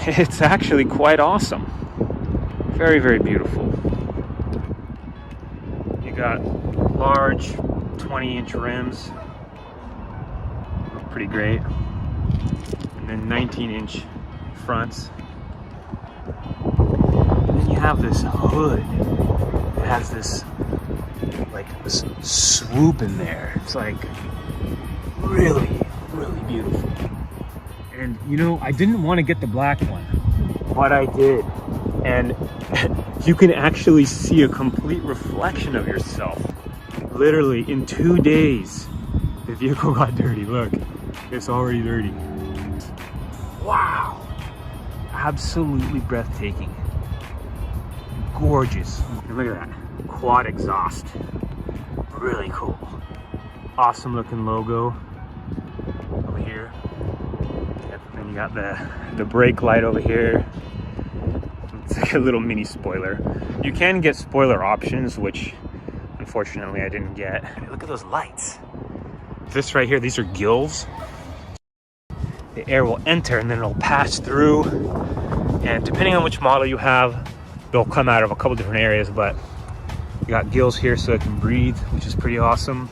it's actually quite awesome. Very, very beautiful. You got large 20-inch rims, look pretty great, and then 19-inch fronts. And then you have this hood. It has this swoop in there. It's like really, really beautiful. And you know, I didn't want to get the black one, but I did. And you can actually see a complete reflection of yourself. Literally in 2 days, the vehicle got dirty. Look, it's already dirty. Wow. Absolutely breathtaking. Gorgeous. And look at that. Quad exhaust. Really cool. Awesome looking logo over here. And you got the brake light over here. It's like a little mini spoiler. You can get spoiler options, which unfortunately I didn't get. Look at those lights. This right here, these are gills. The air will enter and then it'll pass through. And depending on which model you have, they'll come out of a couple different areas, but you got gills here so it can breathe, which is pretty awesome.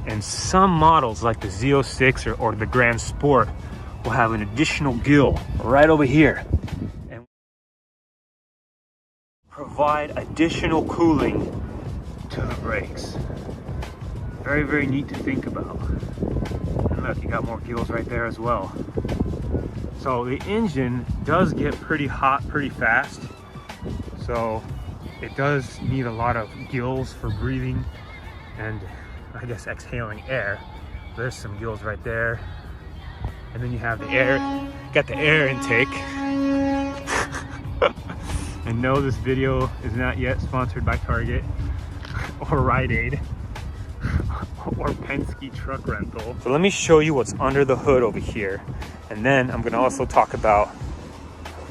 And some models like the Z06 or the Grand Sport will have an additional gill right over here and provide additional cooling to the brakes. Very, very neat to think about. And look, you got more gills right there as well. So the engine does get pretty hot pretty fast. So it does need a lot of gills for breathing and I guess exhaling air. There's some gills right there. And then you have the air, got the air intake. And no, this video is not yet sponsored by Target or Rite Aid or Penske Truck Rental. So let me show you what's under the hood over here. And then I'm gonna also talk about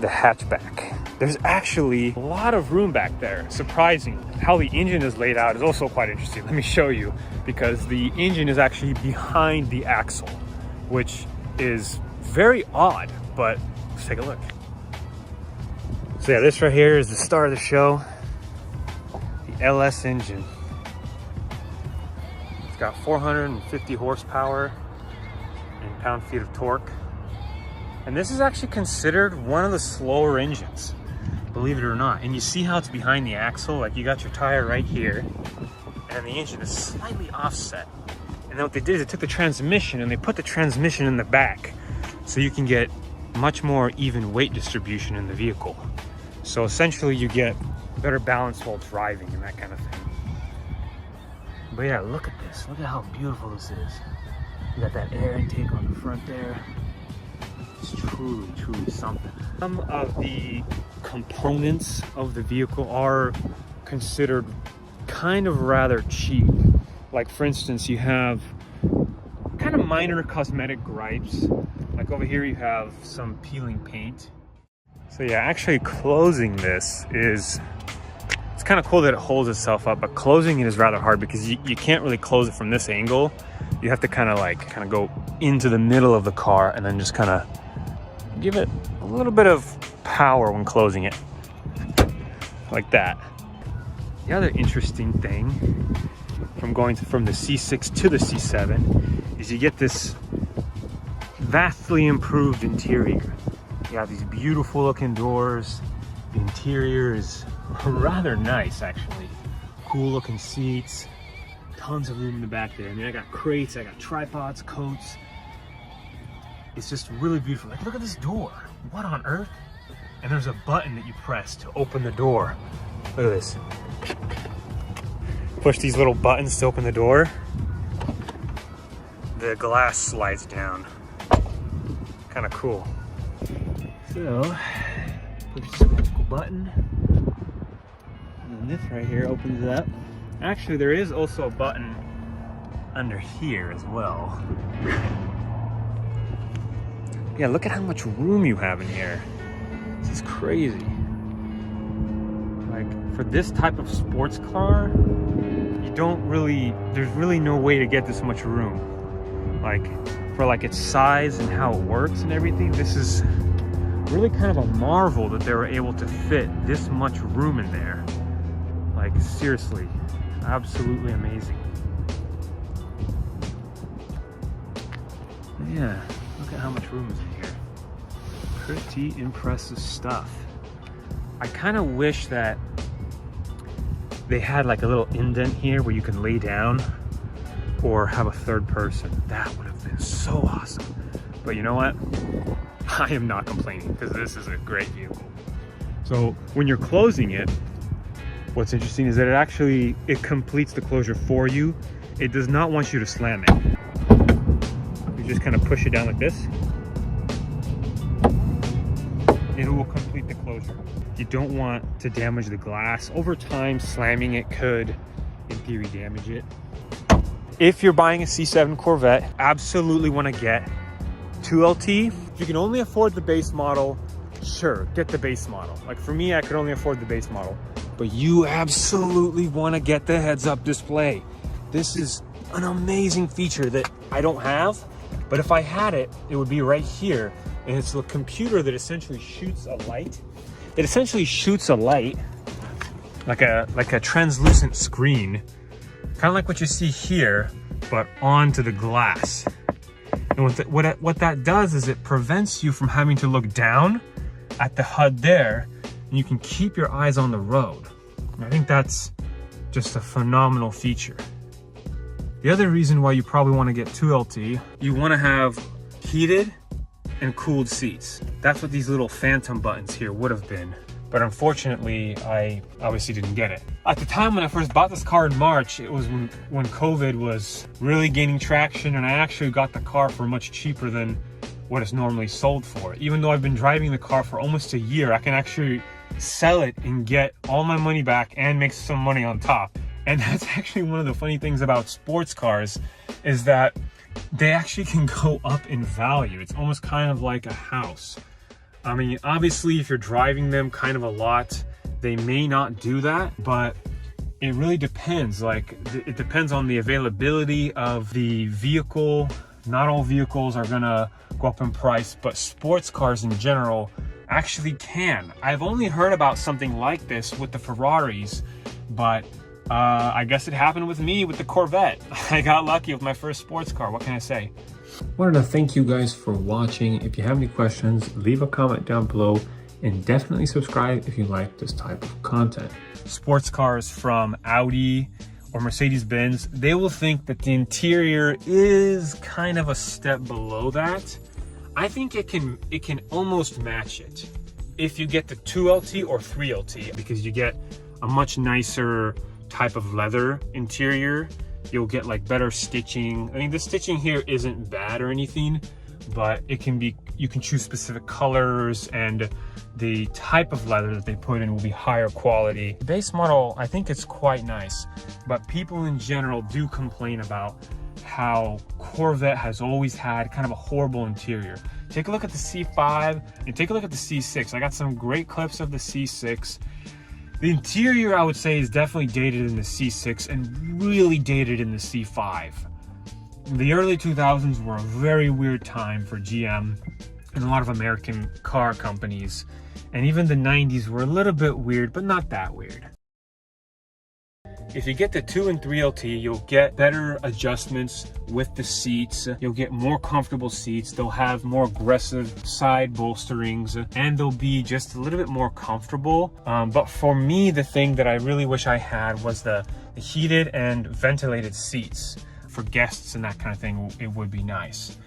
the hatchback. There's actually a lot of room back there. Surprising. How the engine is laid out is also quite interesting. Let me show you, because the engine is actually behind the axle, which is very odd, but let's take a look. So yeah, this right here is the star of the show, the LS engine. It's got 450 horsepower and pound-feet of torque. And this is actually considered one of the slower engines, believe it or not. And you see how it's behind the axle? Like you got your tire right here, and the engine is slightly offset. And then what they did is they took the transmission and they put the transmission in the back so you can get much more even weight distribution in the vehicle. So essentially you get better balance while driving and that kind of thing. But yeah, look at this. Look at how beautiful this is. You got that air intake on the front there. It's truly, truly something. Some of the components of the vehicle are considered kind of rather cheap. Like for instance, you have kind of minor cosmetic gripes. Like over here you have some peeling paint. So yeah, actually closing this is, it's kind of cool that it holds itself up, but closing it is rather hard because you can't really close it from this angle. You have to kind of go into the middle of the car and then just kind of give it a little bit of power when closing it, like that. The other interesting thing from going from the C6 to the C7 is you get this vastly improved interior. You have these beautiful looking doors. The interior is rather nice, actually. Cool looking seats, tons of room in the back there. I mean, I got crates, I got tripods, coats. It's just really beautiful. Like, look at this door. What on earth? And there's a button that you press to open the door. Look at this. Push these little buttons to open the door. The glass slides down. Kind of cool. So, push this magical button. And this right here opens it up. Actually, there is also a button under here as well. Yeah, look at how much room you have in here. This is crazy. Like, for this type of sports car, you don't really, there's really no way to get this much room. Like, for like its size and how it works and everything, this is really kind of a marvel that they were able to fit this much room in there. Like, seriously, absolutely amazing. Yeah, look at how much room is in here. Pretty impressive stuff. I kind of wish that they had like a little indent here where you can lay down or have a third person. That would have been so awesome. But you know what? I am not complaining because this is a great vehicle. So when you're closing it, what's interesting is that it completes the closure for you. It does not want you to slam it. You just kind of push it down like this. It will complete the closure. You don't want to damage the glass. Over time, slamming it could, in theory, damage it. If you're buying a C7 Corvette, absolutely want to get 2LT. If you can only afford the base model, sure, get the base model. Like for me, I could only afford the base model. But you absolutely want to get the heads-up display. This is an amazing feature that I don't have, but if I had it, it would be right here. And it's a computer that essentially shoots a light. It essentially shoots a light like a translucent screen, kind of like what you see here, but onto the glass. And what that does is it prevents you from having to look down at the HUD there, and you can keep your eyes on the road. And I think that's just a phenomenal feature. The other reason why you probably want to get 2LT, you want to have heated and cooled seats. That's what these little phantom buttons here would have been. But unfortunately, I obviously didn't get it. At the time when I first bought this car in March, it was when COVID was really gaining traction, and I actually got the car for much cheaper than what it's normally sold for. Even though I've been driving the car for almost a year, I can actually sell it and get all my money back and make some money on top. And that's actually one of the funny things about sports cars, is that they actually can go up in value. It's almost kind of like a house. I mean, obviously, if you're driving them kind of a lot, they may not do that, but it really depends. Like, it depends on the availability of the vehicle. Not all vehicles are gonna go up in price, but sports cars in general actually can. I've only heard about something like this with the Ferraris, but I guess it happened with me with the Corvette. I got lucky with my first sports car. What can I say? Wanted to thank you guys for watching. If you have any questions, leave a comment down below, and definitely subscribe if you like this type of content. Sports cars from Audi or Mercedes-Benz, they will think that the interior is kind of a step below that. I think it can almost match it if you get the 2LT or 3LT, because you get a much nicer type of leather interior. You'll get like better stitching. I mean, the stitching here isn't bad or anything, but it can be, you can choose specific colors, and the type of leather that they put in will be higher quality. The base model, I think it's quite nice, but people in general do complain about how Corvette has always had kind of a horrible interior. Take a look at the C5 and take a look at the C6. I got some great clips of the C6. The interior, I would say, is definitely dated in the C6 and really dated in the C5. The early 2000s were a very weird time for GM and a lot of American car companies. And even the 90s were a little bit weird, but not that weird. If you get the 2 and 3LT, you'll get better adjustments with the seats. You'll get more comfortable seats. They'll have more aggressive side bolsterings, and they'll be just a little bit more comfortable. But for me, the thing that I really wish I had was the heated and ventilated seats. For guests and that kind of thing, it would be nice.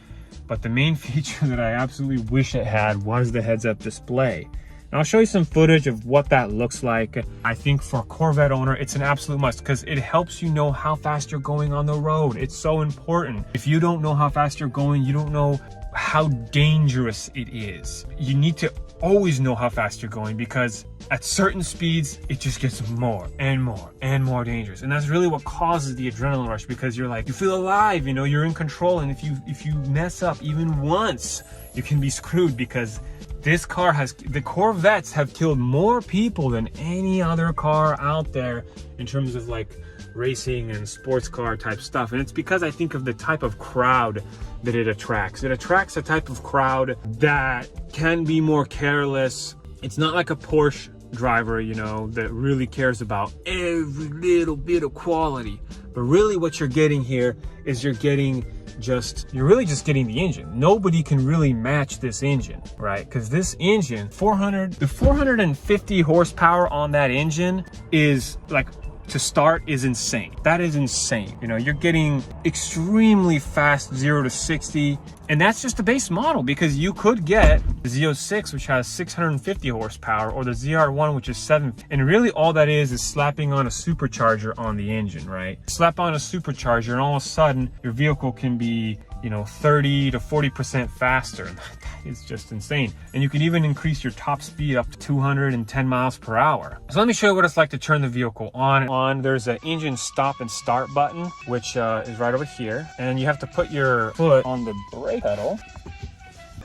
But the main feature that I absolutely wish it had was the heads-up display. And I'll show you some footage of what that looks like. I think for a Corvette owner, it's an absolute must, because it helps you know how fast you're going on the road. It's so important. If you don't know how fast you're going, you don't know how dangerous it is. You need to always know how fast you're going, because at certain speeds, it just gets more and more and more dangerous. And that's really what causes the adrenaline rush, because you're like, you feel alive, you know, you're in control. And if you mess up even once, you can be screwed, because this car the Corvettes have killed more people than any other car out there in terms of like racing and sports car type stuff. And it's because I think of the type of crowd that it attracts. It attracts a type of crowd that can be more careless. It's not like a Porsche driver, you know, that really cares about every little bit of quality. But really what you're getting here is you're really just getting the engine. Nobody can really match this engine, right? Because this engine, the 450 horsepower on that engine is like, to start, is insane. That is insane. You know, you're getting extremely fast 0 to 60, and that's just the base model, because you could get the Z06, which has 650 horsepower, or the ZR1, which is 750. And really all that is slapping on a supercharger on the engine, right? Slap on a supercharger and all of a sudden your vehicle can be, you know, 30 to 40% faster. That is just insane. And you can even increase your top speed up to 210 miles per hour. So let me show you what it's like to turn the vehicle on. There's an engine stop and start button, which is right over here. And you have to put your foot on the brake pedal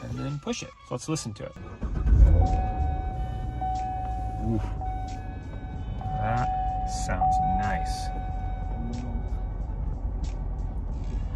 and then push it. So let's listen to it. Ooh. That sounds nice.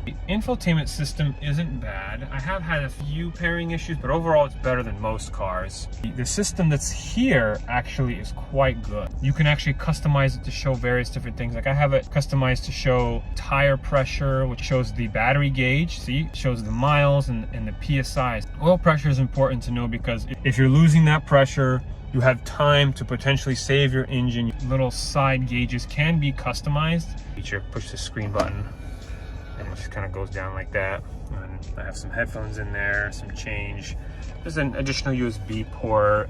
The infotainment system isn't bad. I have had a few pairing issues, but overall it's better than most cars. The system that's here actually is quite good. You can actually customize it to show various different things. Like I have it customized to show tire pressure, which shows the battery gauge. See, it shows the miles and the PSI. Oil pressure is important to know, because if you're losing that pressure, you have time to potentially save your engine. Little side gauges can be customized. Feature, push the screen button, and it just kind of goes down like that. And I have some headphones in there, some change. There's an additional USB port.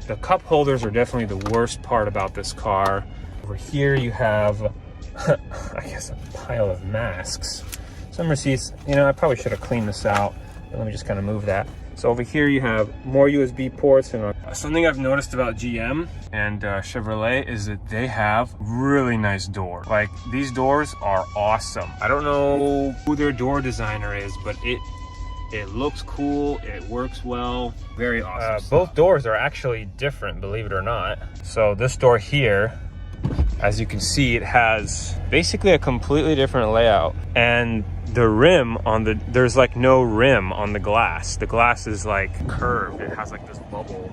The cup holders are definitely the worst part about this car. Over here you have, I guess, a pile of masks. Some receipts, you know, I probably should have cleaned this out. Let me just kind of move that. So over here you have more USB ports, and something I've noticed about GM and Chevrolet is that they have really nice doors. Like, these doors are awesome. I don't know who their door designer is, but it looks cool, it works well, very awesome. Both doors are actually different, believe it or not. So this door here, as you can see, it has basically a completely different layout. And the rim on there's like no rim on the glass. The glass is like curved. It has like this bubble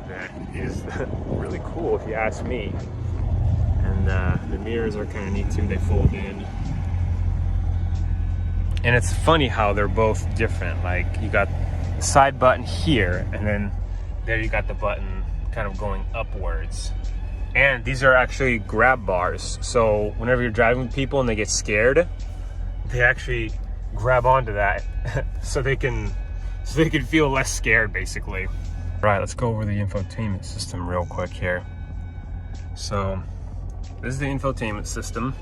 that is really cool if you ask me. And the mirrors are kind of neat too. They fold in. And it's funny how they're both different. Like, you got the side button here, and then there you got the button kind of going upwards. And these are actually grab bars. So whenever you're driving with people and they get scared, they actually grab onto that so they can feel less scared, basically. All right, let's go over the infotainment system real quick here. So this is the infotainment system.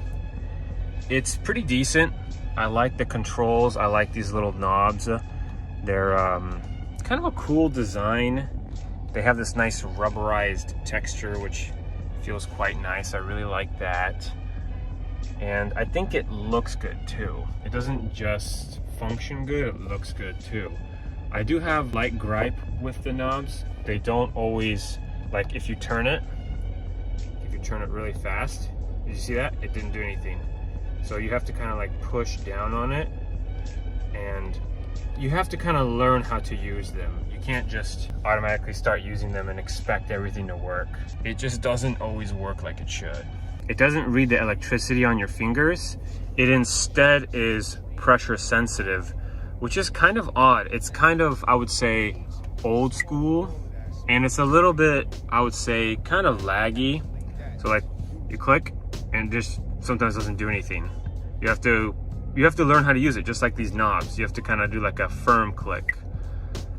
It's pretty decent. I like the controls. I like these little knobs. They're kind of a cool design. They have this nice rubberized texture, which feels quite nice. I really like that. And I think it looks good too. It doesn't just function good, it looks good too. I do have light gripe with the knobs. They don't always, like, if you turn it really fast, did you see that? It didn't do anything. So you have to kind of like push down on it, and you have to kind of learn how to use them. You can't just automatically start using them and expect everything to work. It just doesn't always work like it should. It doesn't read the electricity on your fingers. It instead is pressure sensitive, which is kind of odd. It's kind of, I would say, old school, and it's a little bit, I would say, kind of laggy. So like, you click and just sometimes doesn't do anything. You have to learn how to use it, just like these knobs. You have to kind of do like a firm click.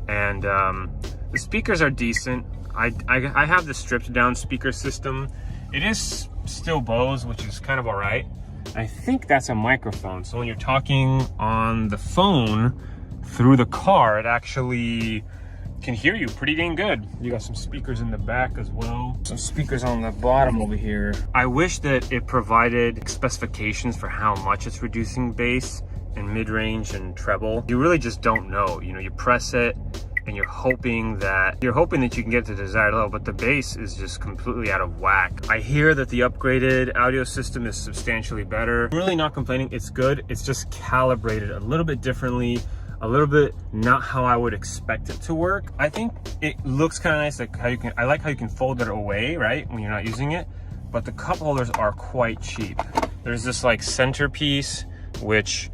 And the speakers are decent. I have the stripped down speaker system. It is still Bose, which is kind of all right. I think that's a microphone. So when you're talking on the phone through the car, it actually can hear you pretty dang good. You got some speakers in the back as well. Some speakers on the bottom over here. I wish that it provided specifications for how much it's reducing bass and mid-range and treble. You really just don't know. You know, you press it and you're hoping that you can get to the desired level, but the bass is just completely out of whack. I hear that the upgraded audio system is substantially better. I'm really not complaining, it's good. It's just calibrated a little bit differently, a little bit not how I would expect it to work. I think it looks kind of nice, like how I like how you can fold it away, right, when you're not using it, but the cup holders are quite cheap. There's this like centerpiece, which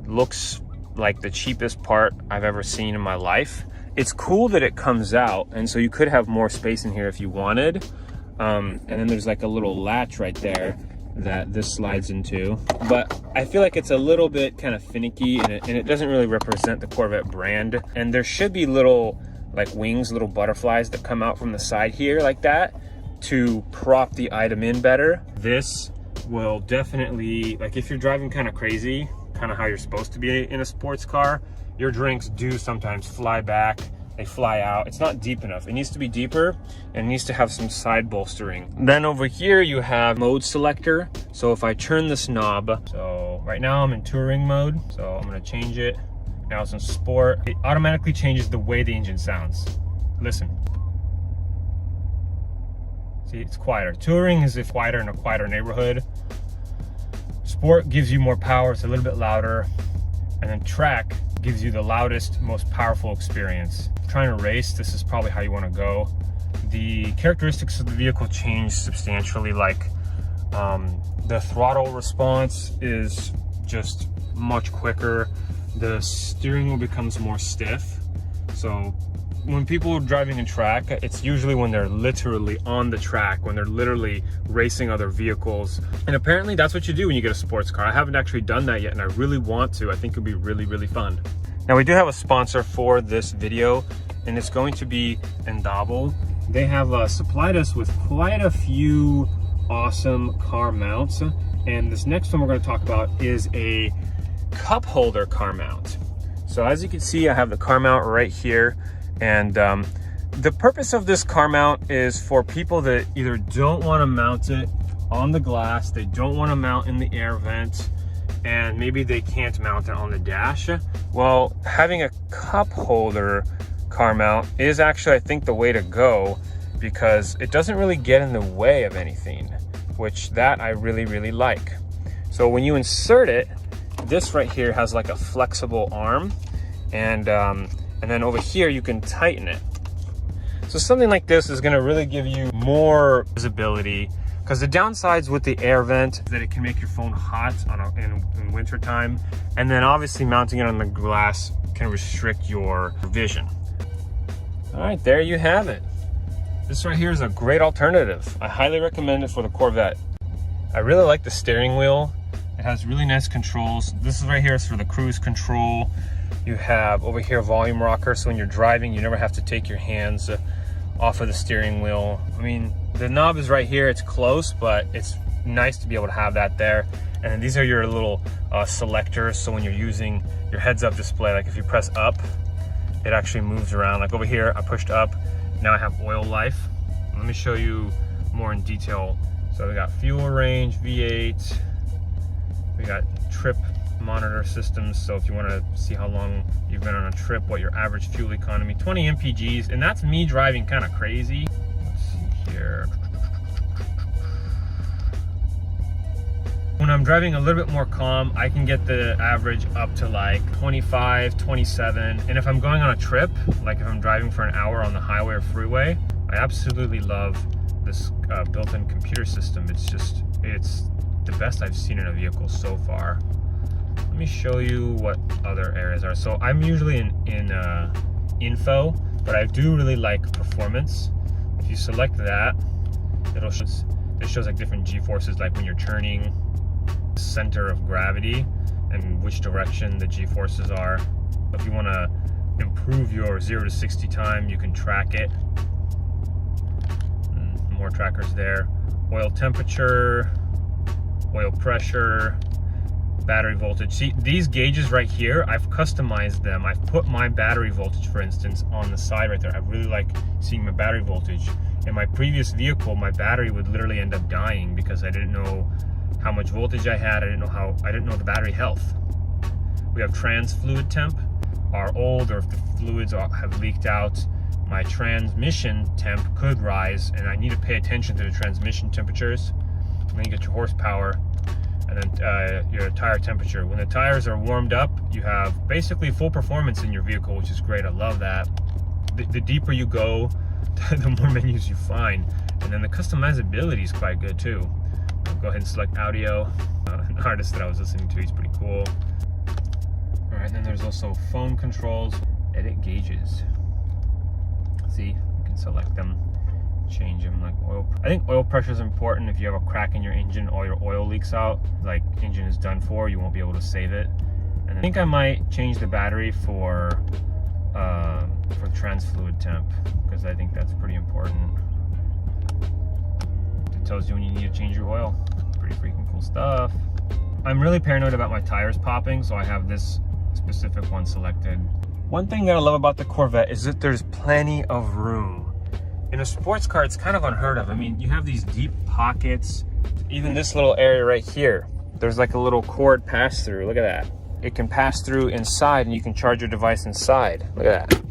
looks like the cheapest part I've ever seen in my life. It's cool that it comes out, and so you could have more space in here if you wanted. And then there's like a little latch right there that this slides into, but I feel like it's a little bit kind of finicky, and it doesn't really represent the Corvette brand. And there should be little like wings, little butterflies that come out from the side here like that to prop the item in better. This will definitely, like if you're driving kind of crazy, kind of how you're supposed to be in a sports car, your drinks do sometimes fly back, they fly out. It's not deep enough. It needs to be deeper, and it needs to have some side bolstering. Then over here you have mode selector. So if I turn this knob, so right now I'm in touring mode, so I'm gonna change it. Now it's in sport. It automatically changes the way the engine sounds. Listen. See, it's quieter. Touring is quieter in a quieter neighborhood. Sport gives you more power, it's a little bit louder. And then track gives you the loudest, most powerful experience. Trying to race, this is probably how you want to go. The characteristics of the vehicle change substantially, like the throttle response is just much quicker. The steering wheel becomes more stiff. So when people are driving in track, it's usually when they're literally on the track, when they're literally racing other vehicles. And apparently that's what you do when you get a sports car. I haven't actually done that yet, and I really want to. I think it'll be really, really fun. Now we do have a sponsor for this video, and it's going to be Unbeatable. They have supplied us with quite a few awesome car mounts. And this next one we're going to talk about is a cup holder car mount. So as you can see, I have the car mount right here. And the purpose of this car mount is for people that either don't want to mount it on the glass, they don't want to mount in the air vent, and maybe they can't mount it on the dash. Well, having a cup holder car mount is actually, I think, the way to go, because it doesn't really get in the way of anything, which that I really, really like. So when you insert it, this right here has like a flexible arm, and then over here you can tighten it. So something like this is going to really give you more visibility, because the downsides with the air vent is that it can make your phone hot in winter time, and then obviously mounting it on the glass can restrict your vision. All right, there you have it. This right here is a great alternative. I highly recommend it for the Corvette. I really like the steering wheel. It has really nice controls. This is right here is for the cruise control. You have over here volume rocker, so when you're driving, you never have to take your hands off of the steering wheel. I mean, the knob is right here. It's close, but it's nice to be able to have that there. And then these are your little selectors. So when you're using your heads-up display, like if you press up, it actually moves around. Like over here, I pushed up. Now I have oil life. Let me show you more in detail. So we got fuel range, V8. We got trip monitor systems, so if you want to see how long you've been on a trip, what your average fuel economy, 20 mpgs, and that's me driving kind of crazy. Let's see here. When I'm driving a little bit more calm, I can get the average up to like 25, 27, and if I'm going on a trip, like if I'm driving for an hour on the highway or freeway, I absolutely love this built-in computer system. It's the best I've seen in a vehicle so far. Let me show you what other areas are. So I'm usually in info, but I do really like performance. If you select that, it shows like different G-forces, like when you're turning, center of gravity, and which direction the G-forces are. If you want to improve your 0 to 60 time, you can track it. And more trackers there. Oil temperature, oil pressure, battery voltage. See, these gauges right here, I've customized them. I've put my battery voltage, for instance, on the side right there. I really like seeing my battery voltage. In my previous vehicle, my battery would literally end up dying because I didn't know how much voltage I had. I didn't know the battery health. We have trans fluid temp. are old or if the fluids have leaked out, my transmission temp could rise, and I need to pay attention to the transmission temperatures. And then you get your horsepower, and then your tire temperature. When the tires are warmed up, you have basically full performance in your vehicle, which is great. I love that. The deeper you go, the more menus you find. And then the customizability is quite good too. I'll go ahead and select audio. An artist that I was listening to, he's pretty cool. All right, then there's also phone controls, edit gauges. See, you can select them, change them, like oil. I think oil pressure is important. If you have a crack in your engine, all your oil leaks out, like engine is done for, you won't be able to save it. And I think I might change the battery for trans fluid temp, because I think that's pretty important. It tells you when you need to change your oil. Pretty freaking cool stuff. I'm really paranoid about my tires popping, so I have this specific one selected. One thing that I love about the Corvette is that there's plenty of room. In a sports car, it's kind of unheard of. I mean, you have these deep pockets. Even this little area right here, there's like a little cord pass through. Look at that. It can pass through inside, and you can charge your device inside. Look at that.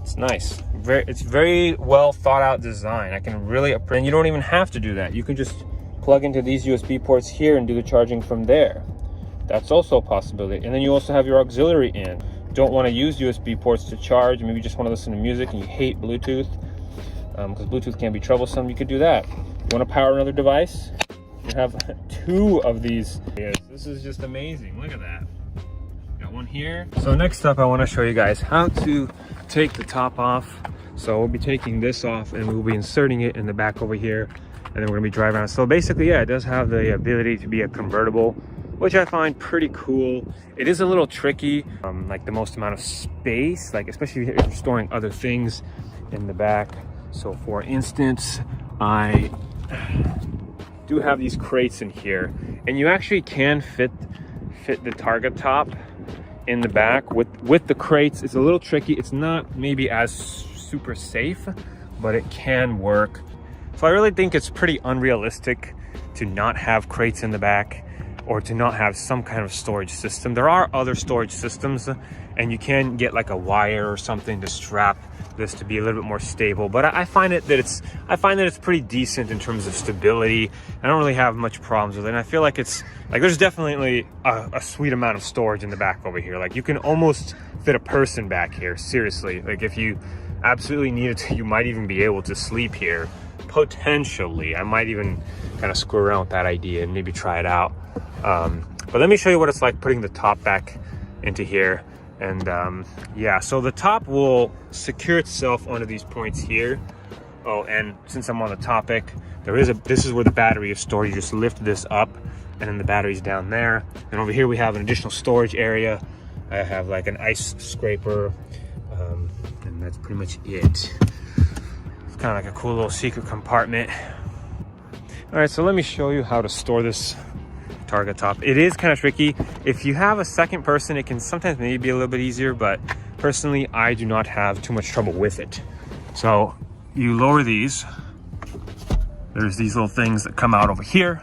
It's nice. It's very well thought out design. I can really, and you don't even have to do that. You can just plug into these USB ports here and do the charging from there. That's also a possibility. And then you also have your auxiliary in. Don't want to use USB ports to charge, maybe you just want to listen to music and you hate Bluetooth, because Bluetooth can be troublesome, you could do that. You want to power another device? You have 2 of these. Yes, this is just amazing. Look at that. Got one here. So next up, I want to show you guys how to take the top off. So we'll be taking this off and we'll be inserting it in the back over here, and then we're gonna be driving around. So basically, yeah, it does have the ability to be a convertible, which I find pretty cool. It is a little tricky, like the most amount of space, like especially if you're storing other things in the back. So for instance, I do have these crates in here, and you actually can fit the Targa top in the back with the crates. It's a little tricky. It's not maybe as super safe, but it can work. So I really think it's pretty unrealistic to not have crates in the back or to not have some kind of storage system. There are other storage systems, and you can get like a wire or something to strap this to be a little bit more stable, but I find that it's pretty decent in terms of stability. I don't really have much problems with it, and I feel like it's like there's definitely a sweet amount of storage in the back over here. Like you can almost fit a person back here, seriously. Like if you absolutely needed to, you might even be able to sleep here, potentially. I might even kind of screw around with that idea and maybe try it out. But let me show you what it's like putting the top back into here. And yeah, so the top will secure itself onto these points here. Oh, and since I'm on the topic, this is where the battery is stored. You just lift this up, and then the battery's down there. And over here we have an additional storage area. I have like an ice scraper, and that's pretty much it. It's kind of like a cool little secret compartment. All right, so let me show you how to store this Targa top. It is kind of tricky. If you have a second person, it can sometimes maybe be a little bit easier, but personally, I do not have too much trouble with it. So you lower these. There's these little things that come out over here.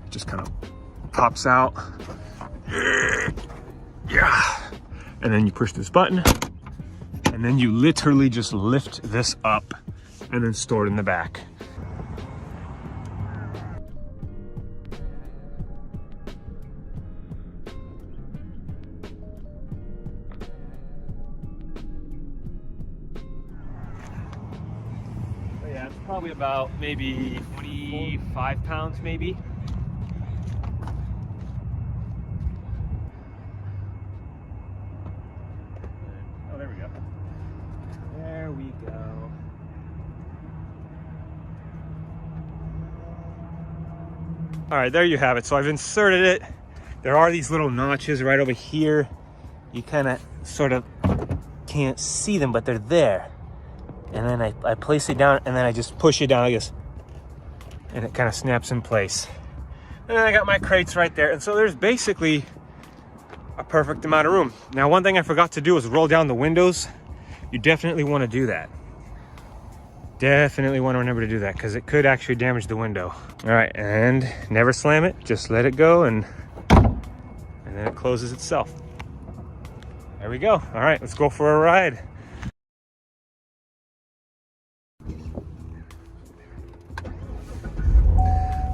It just kind of pops out. Yeah. And then you push this button, and then you literally just lift this up and then store it in the back. Probably about maybe 25 pounds, maybe. Oh, there we go. There we go. All right, there you have it. So I've inserted it. There are these little notches right over here. You kind of sort of can't see them, but they're there. And then I place it down, and then I just push it down like this, and it kind of snaps in place. And then I got my crates right there, and so there's basically a perfect amount of room. Now, one thing I forgot to do was roll down the windows. You definitely want to do that. Definitely want to remember to do that, because it could actually damage the window. All right, and never slam it. Just let it go, and then it closes itself. There we go. All right, let's go for a ride.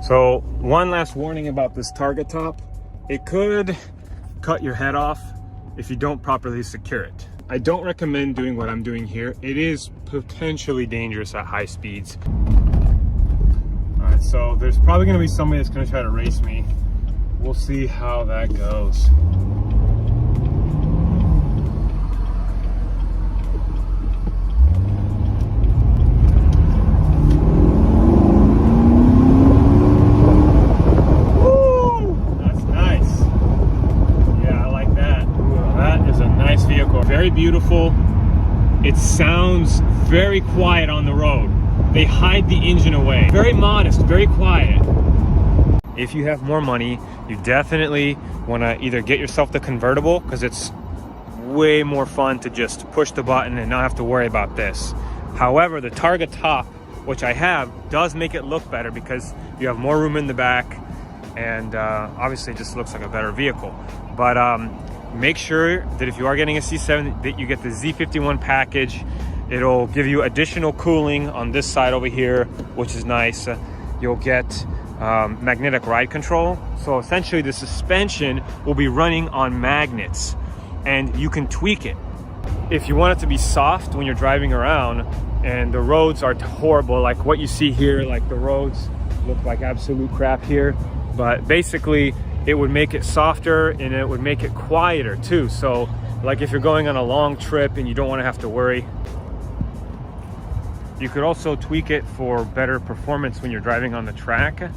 So one last warning about this Targa top. It could cut your head off if you don't properly secure it. I don't recommend doing what I'm doing here. It is potentially dangerous at high speeds. All right, so there's probably gonna be somebody that's gonna try to race me. We'll see how that goes. Very beautiful. It sounds very quiet on the road. They hide the engine away. Very modest, very quiet. If you have more money, you definitely want to either get yourself the convertible, because it's way more fun to just push the button and not have to worry about this. However, the Targa top, which I have, does make it look better because you have more room in the back, and obviously it just looks like a better vehicle. But make sure that if you are getting a C7, that you get the Z51 package. It'll give you additional cooling on this side over here, which is nice. You'll get magnetic ride control. So essentially the suspension will be running on magnets, and you can tweak it. If you want it to be soft when you're driving around and the roads are horrible, like what you see here, like the roads look like absolute crap here, but basically it would make it softer and it would make it quieter too. So like if you're going on a long trip and you don't want to have to worry, you could also tweak it for better performance when you're driving on the track.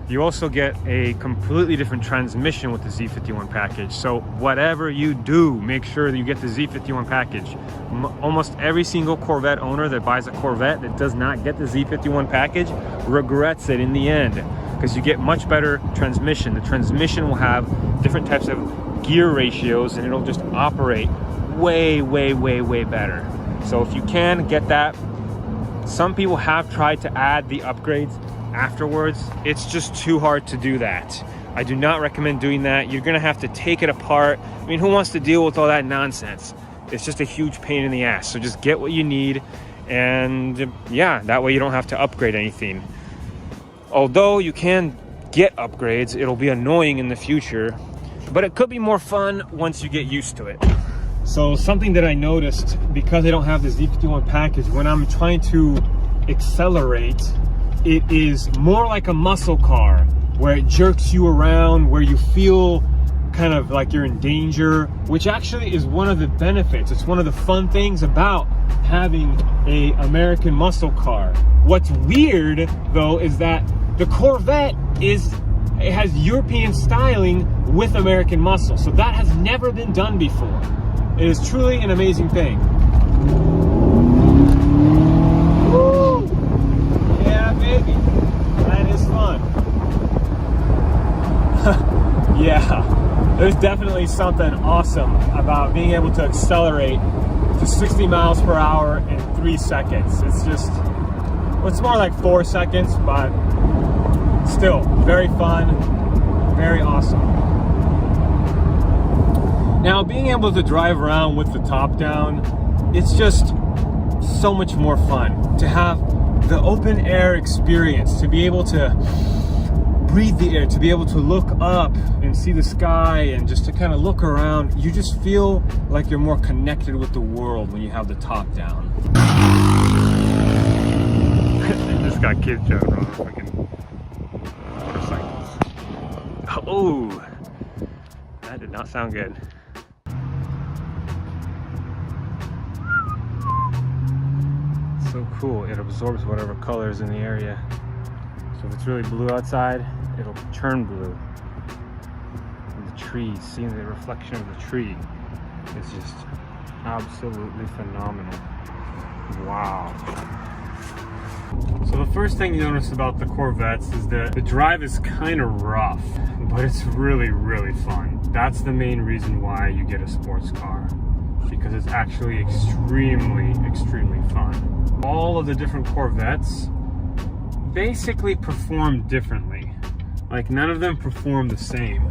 You also get a completely different transmission with the Z51 package. So whatever you do, make sure that you get the Z51 package. Almost every single Corvette owner that buys a Corvette that does not get the Z51 package regrets it in the end, because you get much better transmission. The transmission will have different types of gear ratios and it'll just operate way, way, way, way better. So if you can get that, some people have tried to add the upgrades afterwards. It's just too hard to do that. I do not recommend doing that. You're gonna have to take it apart. I mean, who wants to deal with all that nonsense? It's just a huge pain in the ass. So just get what you need, and yeah, that way you don't have to upgrade anything. Although you can get upgrades, it'll be annoying in the future, but it could be more fun once you get used to it. So something that I noticed, because I don't have the Z51 package, when I'm trying to accelerate, it is more like a muscle car, where it jerks you around, where you feel kind of like you're in danger, which actually is one of the benefits. It's one of the fun things about having a American muscle car. What's weird though is that the Corvette it has European styling with American muscle. So that has never been done before. It is truly an amazing thing. Woo! Yeah, baby. That is fun. Yeah, there's definitely something awesome about being able to accelerate to 60 miles per hour in 3 seconds. It's just, it's more like 4 seconds, but still very fun, very awesome. Now, being able to drive around with the top down, it's just so much more fun to have the open air experience, to be able to breathe the air, to be able to look up and see the sky, and just to kind of look around. You just feel like you're more connected with the world when you have the top down. I just got kids jumping on fucking motorcycles. Oh, that did not sound good. So cool, it absorbs whatever color is in the area. So if it's really blue outside, it'll turn blue. And the trees, seeing the reflection of the tree is just absolutely phenomenal. Wow. So the first thing you notice about the Corvettes is that the drive is kind of rough, but it's really, really fun. That's the main reason why you get a sports car, because it's actually extremely, extremely fun. All of the different Corvettes basically perform differently. Like, none of them perform the same.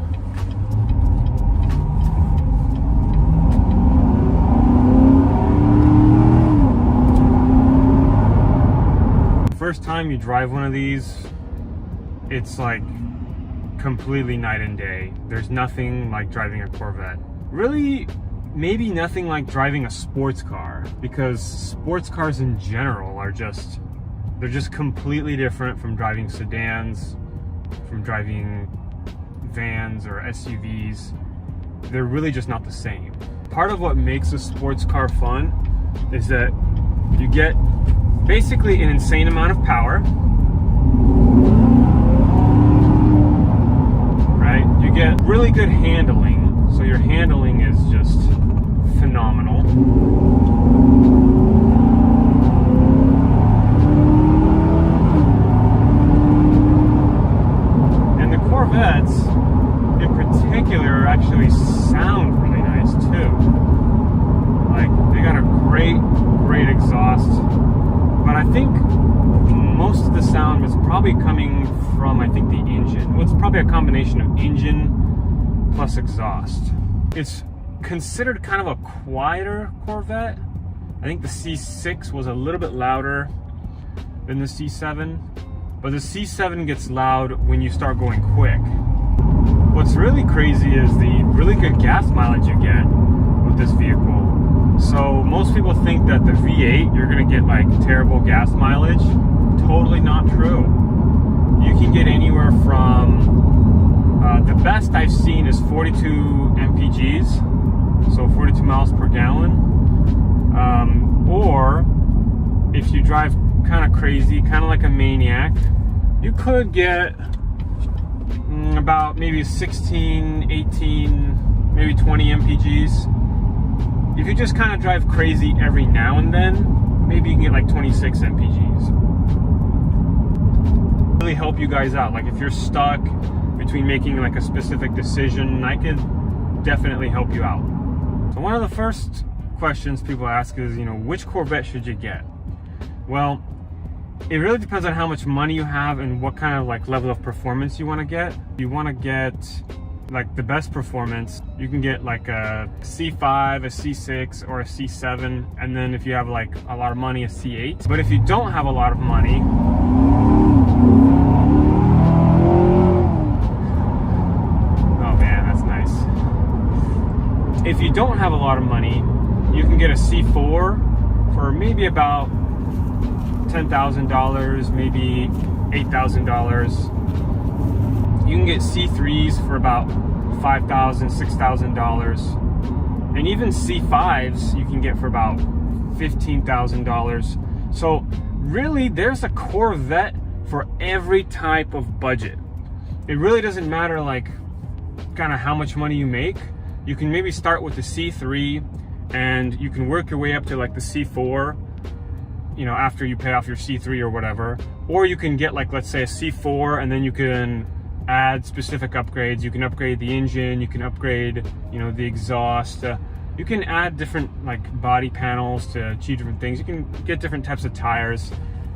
first time you drive one of these, it's like completely night and day. There's nothing like driving a Corvette. Really, maybe nothing like driving a sports car, because sports cars in general are just, they're just completely different from driving sedans, from driving vans or SUVs. They're really just not the same. Part of what makes a sports car fun is that you get basically an insane amount of power, right? You get really good handling, so your handling is just phenomenal. And the Corvettes in particular actually sound really nice too. Like, they got a great exhaust, but I think most of the sound is probably coming from, I think, the engine. Well, it's probably a combination of engine plus exhaust. It's considered kind of a quieter Corvette. I think the C6 was a little bit louder than the C7, but the C7 gets loud when you start going quick. What's really crazy is the really good gas mileage you get with this vehicle. So most people think that the V8, you're gonna get like terrible gas mileage. Totally not true. You can get anywhere from, the best I've seen is 42 mpgs, so 42 miles per gallon. Or if you drive kind of crazy, kind of like a maniac, you could get about maybe 16, 18, maybe 20 mpgs. If you just kind of drive crazy every now and then, maybe you can get like 26 mpgs. Really help you guys out. Like if you're stuck between making like a specific decision, I could definitely help you out. So one of the first questions people ask is, you know, which Corvette should you get? Well, it really depends on how much money you have and what kind of like level of performance you want to get. If you want to get like the best performance, you can get like a C5, a C6, or a C7, and then if you have like a lot of money, a C8. But if you don't have a lot of money, oh man, that's nice. If you don't have a lot of money, you can get a C4 for maybe about $10,000, maybe $8,000. You can get C3s for about $5,000, $6,000. And even C5s you can get for about $15,000. So really, there's a Corvette for every type of budget. It really doesn't matter like kind of how much money you make. You can maybe start with the C3 and you can work your way up to like the C4, you know, after you pay off your C3 or whatever. Or you can get like, let's say a C4, and then you can add specific upgrades. You can upgrade the engine, you can upgrade, you know, the exhaust. You can add different like body panels to achieve different things. You can get different types of tires.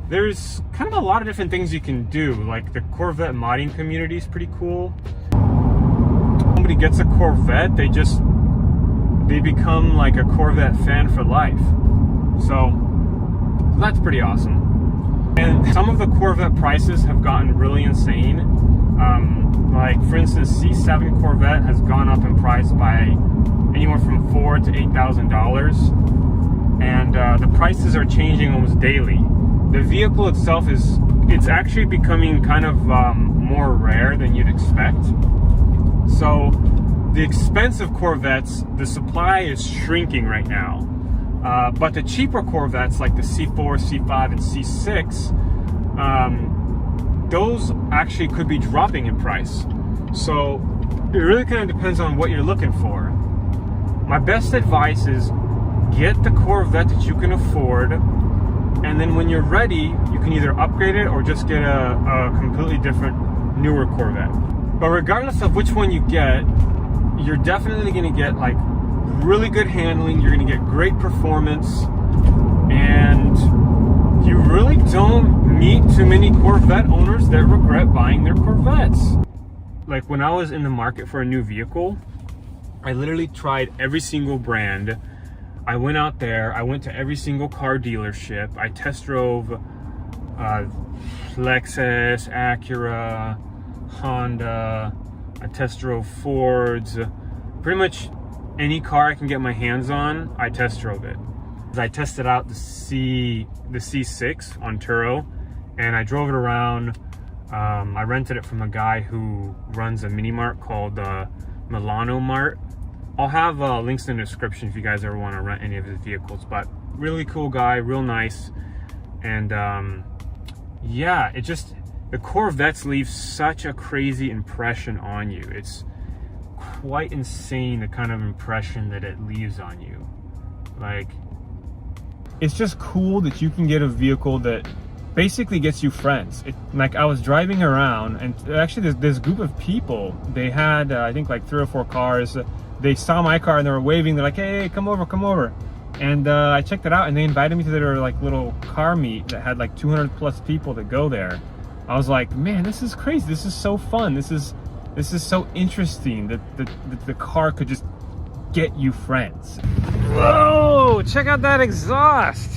There's kind of a lot of different things you can do. Like the Corvette modding community is pretty cool. Somebody gets a Corvette, they become like a Corvette fan for life. So that's pretty awesome. And some of the Corvette prices have gotten really insane. Like for instance, C7 Corvette has gone up in price by anywhere from $4,000 to $8,000, and the prices are changing almost daily. The vehicle itself it's actually becoming kind of more rare than you'd expect. So the expensive Corvettes, the supply is shrinking right now. But the cheaper Corvettes like the C4, C5, and C6, those actually could be dropping in price. So it really kind of depends on what you're looking for. My best advice is get the Corvette that you can afford, and then when you're ready, you can either upgrade it or just get a completely different, newer Corvette. But regardless of which one you get, you're definitely going to get like really good handling, you're going to get great performance, and you really don't meet too many Corvette owners that regret buying their Corvettes. Like when I was in the market for a new vehicle, I literally tried every single brand. I went out there, I went to every single car dealership, I test drove Lexus, Acura, Honda. I test drove Fords. Pretty much any car I can get my hands on, I test drove it. I tested out the C6 on Turo, and I drove it around. I rented it from a guy who runs a mini mart called Milano Mart. I'll have links in the description if you guys ever want to rent any of his vehicles, but really cool guy, real nice. And yeah, the Corvettes leave such a crazy impression on you. It's quite insane the kind of impression that it leaves on you. Like, it's just cool that you can get a vehicle that basically gets you friends. Like, I was driving around, and actually this group of people, they had I think like 3 or 4 cars. They saw my car and they were waving. They're like, hey, come over. And I checked it out, and they invited me to their like little car meet that had like 200 plus people that go there. I was like, man, this is crazy. This is so fun. This is so interesting that the car could just get you friends. Whoa, check out that exhaust.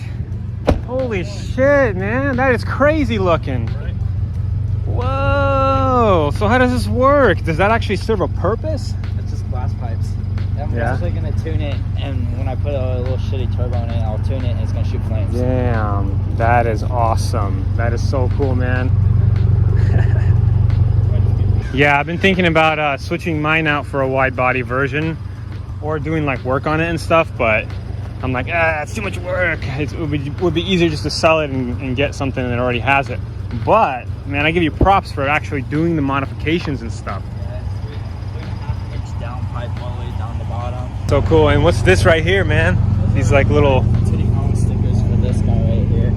Holy shit, man. That is crazy looking. Whoa. So how does this work? Does that actually serve a purpose? It's just glass pipes. I'm actually going to tune it, and when I put a little shitty turbo in it, I'll tune it and it's going to shoot flames. Damn, that is awesome. That is so cool, man. Yeah, I've been thinking about switching mine out for a wide body version or doing like work on it and stuff, but I'm like, it's too much work. It would be easier just to sell it and get something that already has it. But man, I give you props for actually doing the modifications and stuff. Yeah, it's 3.5 inch down pipe all the way down the bottom. So cool. And what's this right here, man? These like little Turing stickers for this guy right here.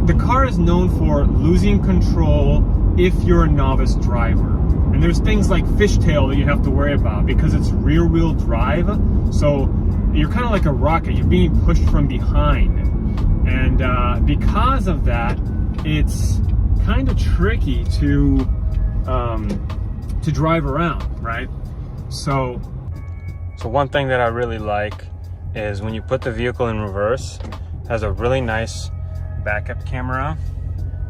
The car is known for losing control if you're a novice driver. And there's things like fishtail that you have to worry about because it's rear wheel drive. So you're kind of like a rocket. You're being pushed from behind. And because of that, it's kind of tricky to drive around, right? So one thing that I really like is when you put the vehicle in reverse, it has a really nice backup camera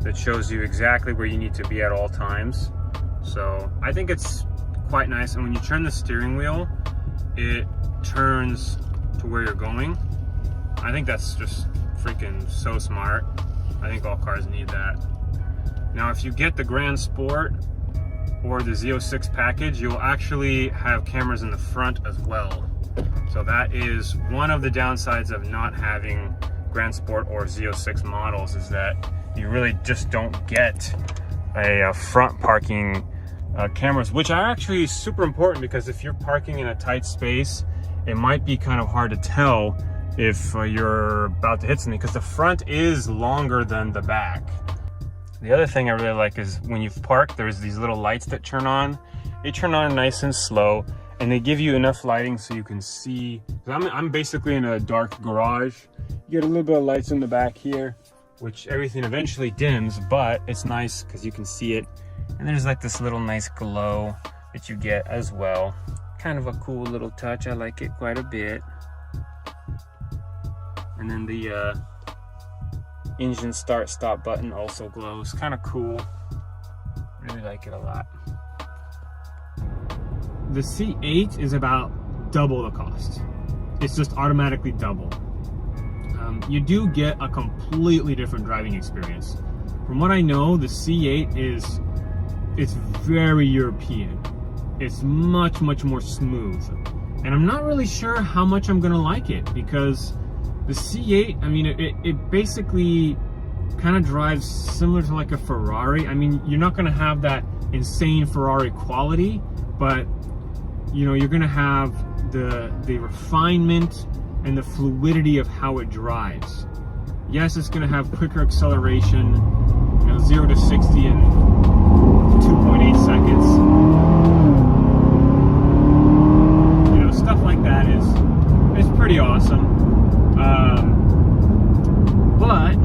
that shows you exactly where you need to be at all times. So I think it's quite nice. And when you turn the steering wheel, it turns to where you're going. I think that's just freaking so smart. I think all cars need that. Now, if you get the Grand Sport or the Z06 package, you'll actually have cameras in the front as well. So that is one of the downsides of not having Grand Sport or Z06 models, is that you really just don't get a front parking cameras, which are actually super important because if you're parking in a tight space, it might be kind of hard to tell if you're about to hit something because the front is longer than the back. The other thing I really like is when you park, there's these little lights that turn on. They turn on nice and slow, and they give you enough lighting so you can see. I'm basically in a dark garage. You get a little bit of lights in the back here, which everything eventually dims, but it's nice because you can see it. And there's like this little nice glow that you get as well. Kind of a cool little touch. I like it quite a bit. And then the engine start stop button also glows. Kind of cool. Really like it a lot. The C8 is about double the cost. It's just automatically double. You do get a completely different driving experience. From what I know, the C8 it's very European. It's much more smooth. And I'm not really sure how much I'm gonna like it because the C8, I mean, it basically kind of drives similar to like a Ferrari. I mean, you're not gonna have that insane Ferrari quality, but you know, you're gonna have the refinement and the fluidity of how it drives. Yes, it's gonna have quicker acceleration, you know, 0 to 60 in 2.8 seconds. You know, stuff like that is pretty awesome. But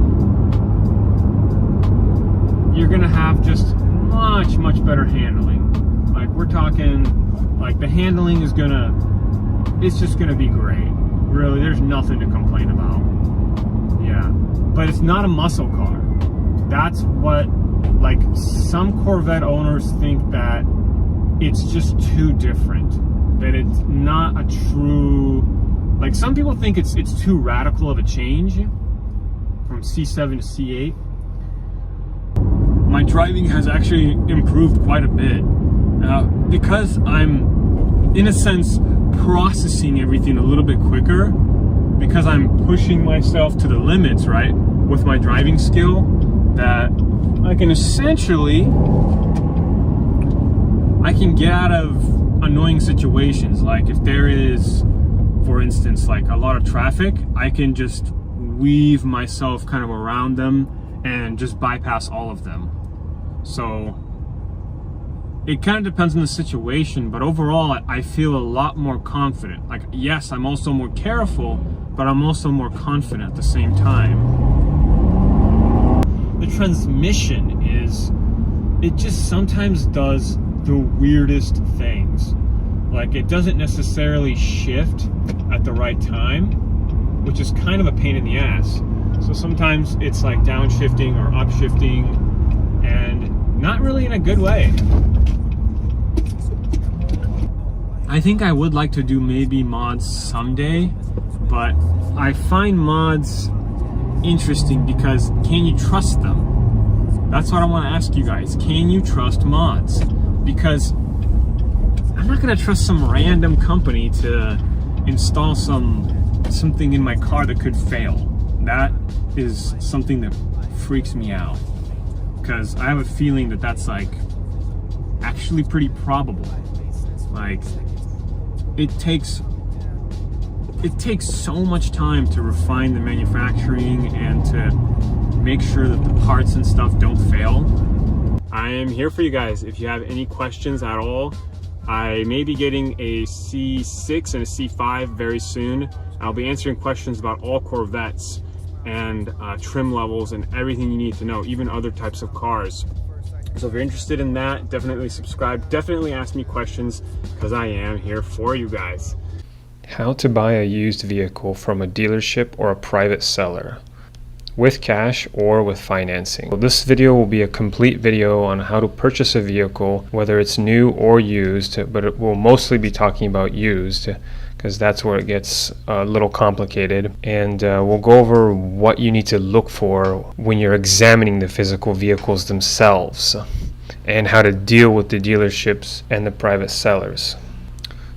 you're gonna have just much better handling. Like, we're talking, like, the handling is it's just gonna be great. Really, there's nothing to complain about. Yeah, but it's not a muscle car. that's what, like, some Corvette owners think that it's just too different, that it's not a true, like, some people think it's too radical of a change from C7 to C8. My driving has actually improved quite a bit because I'm, in a sense, processing everything a little bit quicker, because I'm pushing myself to the limits, right, with my driving skill, that I can essentially, I can get out of annoying situations. Like if there is, for instance, like a lot of traffic, I can just weave myself kind of around them and just bypass all of them. So it kind of depends on the situation, but overall I feel a lot more confident. Like, yes, I'm also more careful, but I'm also more confident at the same time. The transmission is, it just sometimes does the weirdest things. Like, it doesn't necessarily shift at the right time, which is kind of a pain in the ass. So sometimes it's like downshifting or upshifting, and not really in a good way. I think I would like to do maybe mods someday, but I find mods interesting because can you trust them? That's what I want to ask you guys. Can you trust mods? Because I'm not going to trust some random company to install something in my car that could fail. That is something that freaks me out, because I have a feeling that that's like actually pretty probable. Like, it takes so much time to refine the manufacturing and to make sure that the parts and stuff don't fail. I am here for you guys if you have any questions at all. I may be getting a C6 and a C5 very soon. I'll be answering questions about all Corvettes and trim levels and everything you need to know, even other types of cars. So if you're interested in that, definitely subscribe. Definitely ask me questions, because I am here for you guys. How to buy a used vehicle from a dealership or a private seller, with cash or with financing. Well, this video will be a complete video on how to purchase a vehicle, whether it's new or used, but it will mostly be talking about used, because that's where it gets a little complicated. And we'll go over what you need to look for when you're examining the physical vehicles themselves, and how to deal with the dealerships and the private sellers.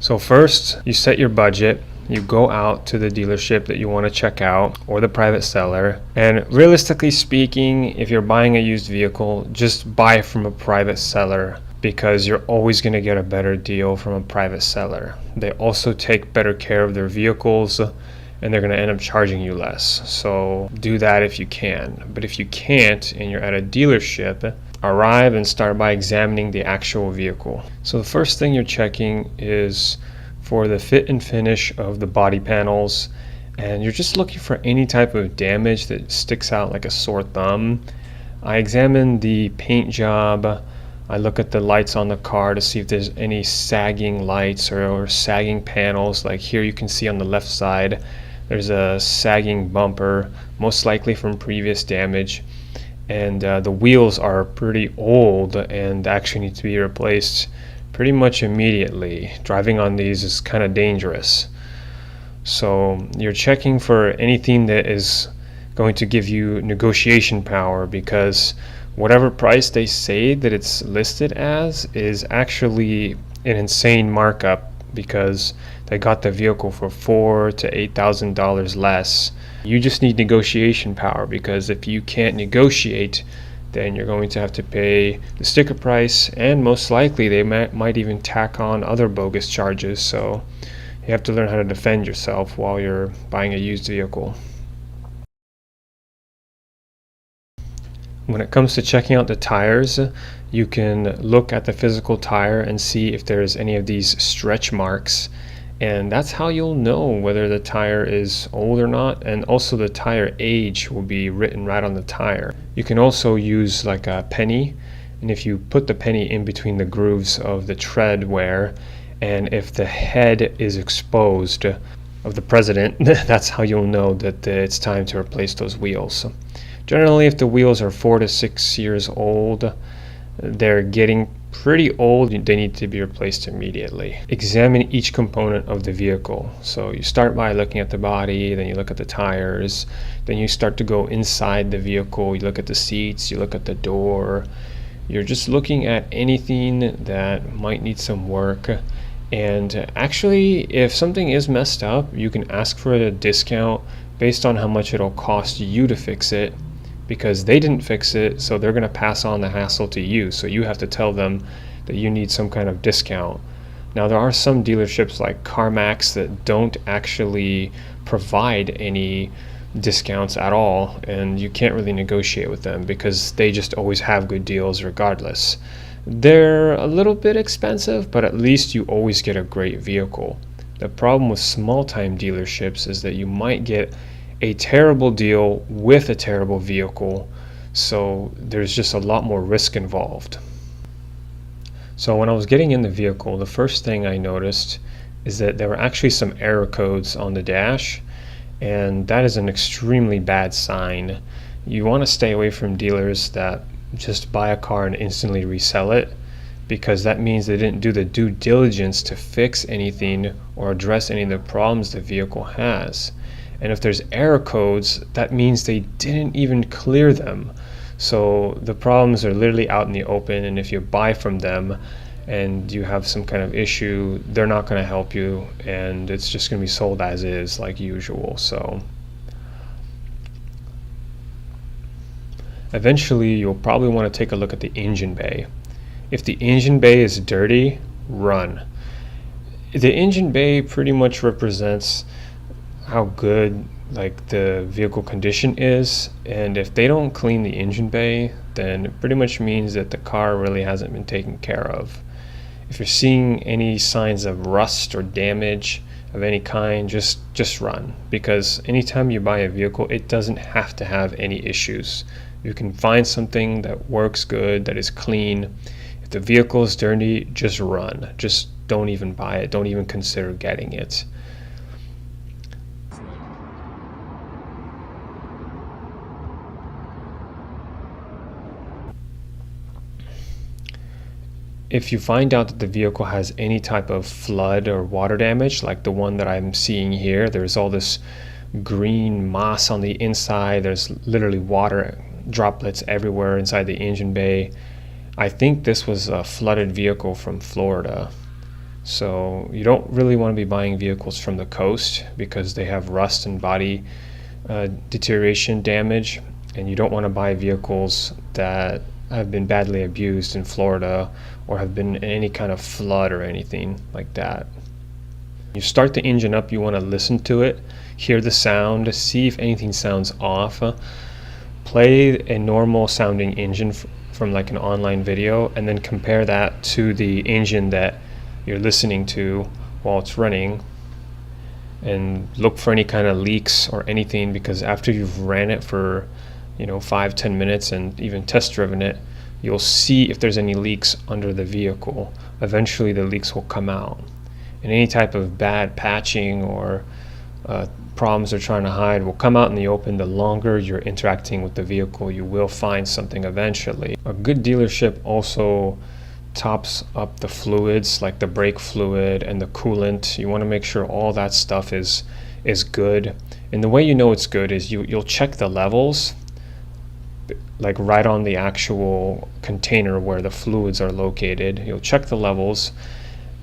So first, you set your budget. You go out to the dealership that you want to check out, or the private seller, and realistically speaking, if you're buying a used vehicle, just buy from a private seller, because you're always going to get a better deal from a private seller. They also take better care of their vehicles, and they're going to end up charging you less. So do that if you can. But if you can't and you're at a dealership, arrive and start by examining the actual vehicle. So the first thing you're checking is for the fit and finish of the body panels, and you're just looking for any type of damage that sticks out like a sore thumb. I examine the paint job. I look at the lights on the car to see if there's any sagging lights or sagging panels. Like here you can see on the left side there's a sagging bumper, most likely from previous damage, and the wheels are pretty old and actually need to be replaced pretty much immediately. Driving on these is kind of dangerous. So you're checking for anything that is going to give you negotiation power, because whatever price they say that it's listed as is actually an insane markup, because they got the vehicle for $4,000 to $8,000 less. You just need negotiation power, because if you can't negotiate, then you're going to have to pay the sticker price, and most likely they might even tack on other bogus charges. So you have to learn how to defend yourself while you're buying a used vehicle. When it comes to checking out the tires, you can look at the physical tire and see if there's any of these stretch marks, and that's how you'll know whether the tire is old or not. And also the tire age will be written right on the tire. You can also use like a penny, and if you put the penny in between the grooves of the tread wear, and if the head is exposed of the president, that's how you'll know that it's time to replace those wheels. So Generally, if the wheels are 4 to 6 years old, they're getting pretty old, they need to be replaced immediately. Examine each component of the vehicle. So you start by looking at the body, then you look at the tires, then you start to go inside the vehicle, you look at the seats, you look at the door. You're just looking at anything that might need some work. And actually, if something is messed up, you can ask for a discount based on how much it'll cost you to fix it, because they didn't fix it, so they're going to pass on the hassle to you. So you have to tell them that you need some kind of discount. Now, there are some dealerships like Carmax that don't actually provide any discounts at all, and you can't really negotiate with them because they just always have good deals regardless. They're a little bit expensive, but at least you always get a great vehicle. The problem with small time dealerships is that you might get a terrible deal with a terrible vehicle, so there's just a lot more risk involved. So when I was getting in the vehicle, the first thing I noticed is that there were actually some error codes on the dash, and that is an extremely bad sign. You want to stay away from dealers that just buy a car and instantly resell it, because that means they didn't do the due diligence to fix anything or address any of the problems the vehicle has. And if there's error codes, that means they didn't even clear them. So the problems are literally out in the open, and if you buy from them and you have some kind of issue, they're not going to help you, and it's just going to be sold as is like usual. So eventually you'll probably want to take a look at the engine bay. If the engine bay is dirty, run. The engine bay pretty much represents how good like the vehicle condition is, and if they don't clean the engine bay, then it pretty much means that the car really hasn't been taken care of. If you're seeing any signs of rust or damage of any kind, just run, because anytime you buy a vehicle, it doesn't have to have any issues. You can find something that works good, that is clean. If the vehicle is dirty, just run. Just don't even buy it. Don't even consider getting it. If you find out that the vehicle has any type of flood or water damage, like the one that I'm seeing here, there's all this green moss on the inside, there's literally water droplets everywhere inside the engine bay. I think this was a flooded vehicle from Florida. So you don't really want to be buying vehicles from the coast because they have rust and body deterioration damage, and you don't want to buy vehicles that have been badly abused in Florida or have been in any kind of flood or anything like that. You start the engine up, you want to listen to it, hear the sound, see if anything sounds off. Play a normal sounding engine from like an online video, and then compare that to the engine that you're listening to while it's running, and look for any kind of leaks or anything, because after you've ran it for 5-10 minutes and even test driven it, you'll see if there's any leaks under the vehicle. Eventually the leaks will come out, and any type of bad patching or problems they're trying to hide will come out in the open. The longer you're interacting with the vehicle, you will find something eventually. A good dealership also tops up the fluids, like the brake fluid and the coolant. You want to make sure all that stuff is good, and the way you know it's good is you'll check the levels, like right on the actual container where the fluids are located. You'll check the levels,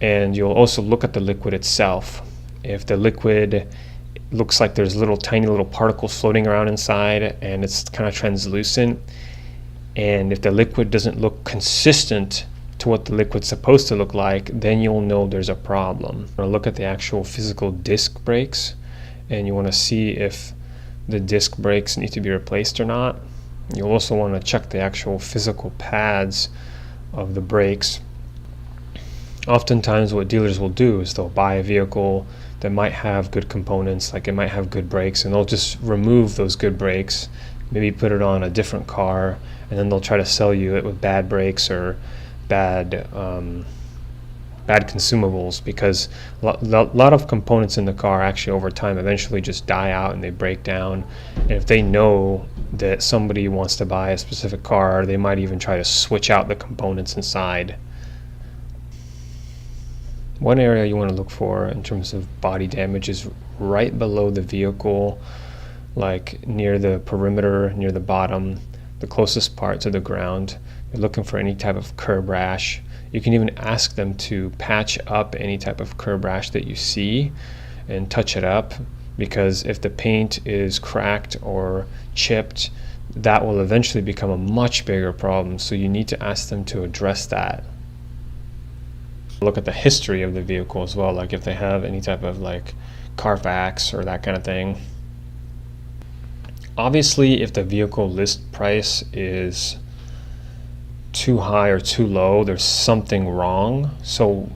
and you'll also look at the liquid itself. If the liquid looks like there's tiny little particles floating around inside and it's kind of translucent, and if the liquid doesn't look consistent to what the liquid's supposed to look like, then you'll know there's a problem. You want to look at the actual physical disc brakes, and you want to see if the disc brakes need to be replaced or not. You'll also want to check the actual physical pads of the brakes. Oftentimes what dealers will do is they'll buy a vehicle that might have good components, like it might have good brakes, and they'll just remove those good brakes, maybe put it on a different car, and then they'll try to sell you it with bad brakes or bad bad consumables, because a lot of components in the car actually over time eventually just die out and they break down. And if they know that somebody wants to buy a specific car, they might even try to switch out the components inside. One area you want to look for in terms of body damage is right below the vehicle, like near the perimeter, near the bottom, the closest part to the ground. You're looking for any type of curb rash. You can even ask them to patch up any type of curb rash that you see and touch it up, because if the paint is cracked or chipped, that will eventually become a much bigger problem. So you need to ask them to address that. Look at the history of the vehicle as well, like if they have any type of like Carmax or that kind of thing. Obviously, if the vehicle list price is too high or too low, there's something wrong. So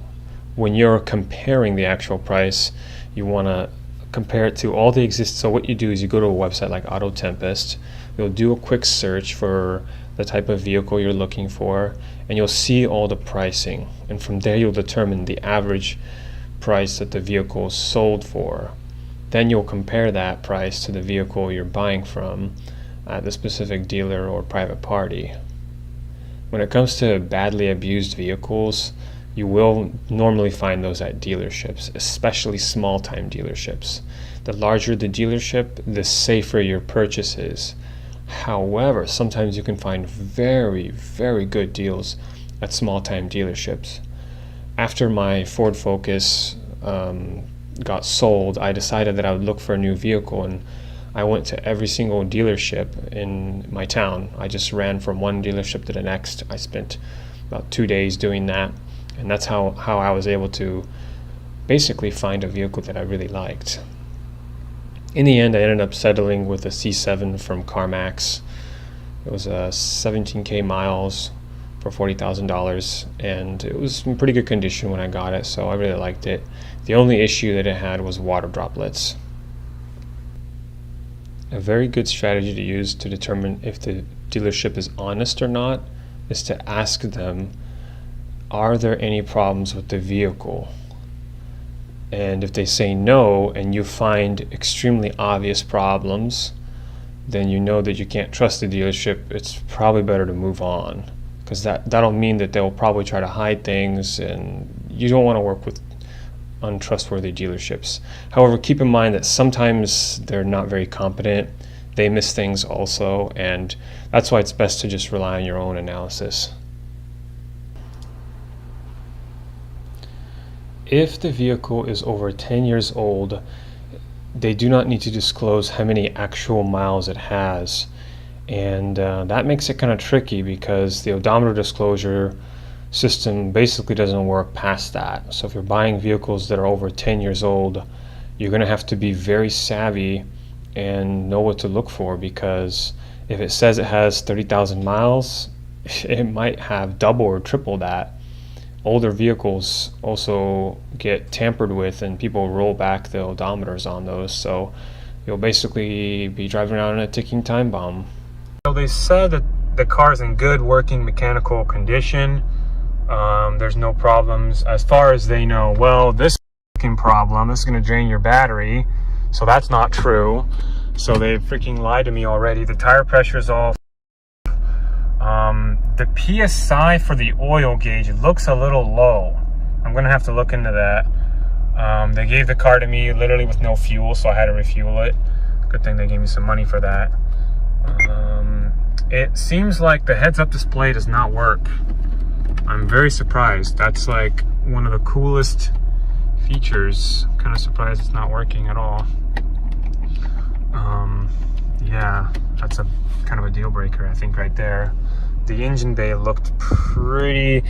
when you're comparing the actual price, you want to compare it to all the so what you do is you go to a website like Auto Tempest, you'll do a quick search for the type of vehicle you're looking for, and you'll see all the pricing, and from there you'll determine the average price that the vehicle is sold for. Then you'll compare that price to the vehicle you're buying from at the specific dealer or private party. When it comes to badly abused vehicles, you will normally find those at dealerships, especially small-time dealerships. The larger the dealership, the safer your purchase is. However, sometimes you can find very, very good deals at small-time dealerships. After my Ford Focus got sold, I decided that I would look for a new vehicle, and I went to every single dealership in my town. I just ran from one dealership to the next. I spent about 2 days doing that, and that's how I was able to basically find a vehicle that I really liked. In the end, I ended up settling with a C7 from Carmax. It was 17K miles for $40,000, and it was in pretty good condition when I got it, so I really liked it. The only issue that it had was water droplets. A very good strategy to use to determine if the dealership is honest or not is to ask them, are there any problems with the vehicle? And if they say no, and you find extremely obvious problems, then you know that you can't trust the dealership. It's probably better to move on, because that'll mean that they'll probably try to hide things, and you don't want to work with untrustworthy dealerships. However, keep in mind that sometimes they're not very competent. They miss things also, and that's why it's best to just rely on your own analysis. If the vehicle is over 10 years old, they do not need to disclose how many actual miles it has, and that makes it kind of tricky, because the odometer disclosure system basically doesn't work past that. So if you're buying vehicles that are over 10 years old, you're going to have to be very savvy and know what to look for, because if it says it has 30,000 miles, it might have double or triple that. Older vehicles also get tampered with, and people roll back the odometers on those, so you'll basically be driving around in a ticking time bomb. So they said that the car is in good working mechanical condition. There's no problems as far as they know. Well, this problem, this is going to drain your battery, so that's not true. So they freaking lied to me already. The tire pressure is all the PSI for the oil gauge looks a little low. I'm gonna have to look into that. They gave the car to me literally with no fuel, so I had to refuel it. Good thing they gave me some money for that. It seems like the heads-up display does not work. I'm very surprised. That's like one of the coolest features. Kind of surprised it's not working at all. Yeah, that's a kind of a deal breaker, I think, right there. The engine bay looked pretty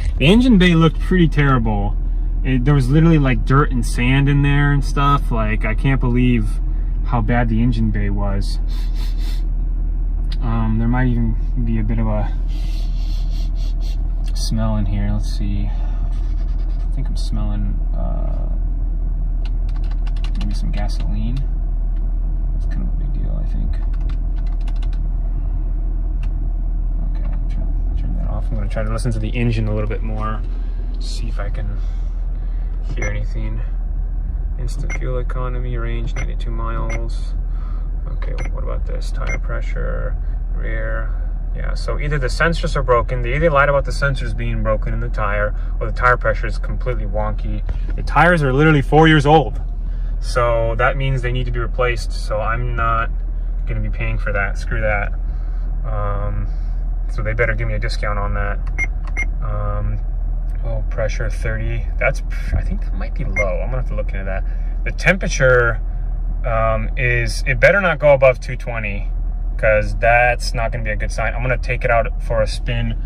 terrible. There was literally like dirt and sand in there and stuff. Like, I can't believe how bad the engine bay was. There might even be a bit of a smell in here. Let's see. I think I'm smelling maybe some gasoline. It's kind of a big deal, I think. Okay, turn that off. I'm going to try to listen to the engine a little bit more, see if I can hear anything. Instant fuel economy, range 92 miles. Okay, what about this? Tire pressure, rear. Yeah, so either the sensors are broken, they either lied about the sensors being broken in the tire, or the tire pressure is completely wonky. The tires are literally 4 years old, so that means they need to be replaced, so I'm not going to be paying for that. Screw that. So they better give me a discount on that. Oh, pressure 30. I think that might be low. I'm gonna have to look into that. The temperature it better not go above 220, because that's not gonna be a good sign. I'm gonna take it out for a spin